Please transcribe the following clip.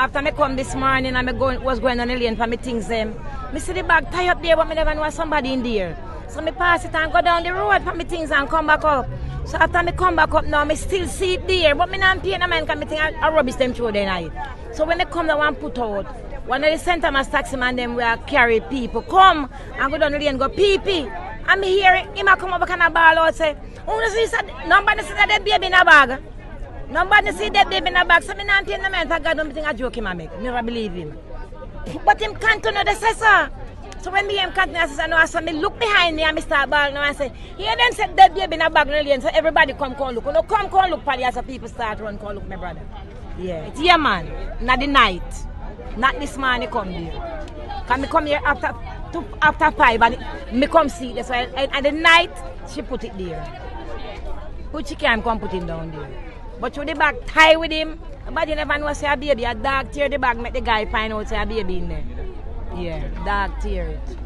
after me come this morning and was going on the lane for me things them, me see the bag tie up there but me never know somebody in there. So me pass it and go down the road for me things and come back up. So after me come back up now, me still see it there, but me not pay no man because me think I rubbish them through the night. So when they come down and put out, one of the St. Thomas taxi man them will carry people, come and go down the lane and go pee. And me hear him come up and a ball out say, nobody see that baby in a bag. Nobody see that baby in a bag. So me not pay no man for God don't think a joke him a make. Never believe him. But him can't know the sir. So when me him continue to say no, so me look behind me and me start ball now and say, here then said that baby in a bag in the lane, so everybody come look. No come look for the so people start run come look my brother. Yeah. It's here man, not the night. Not this morning come here. Can me come here after 5 and me come see this. So at the night she put it there. Who she can come put him down there. But through the bag tie with him, nobody never know say a baby, a dog tear the bag make the guy find out say a baby in there. Yeah, dog tear it.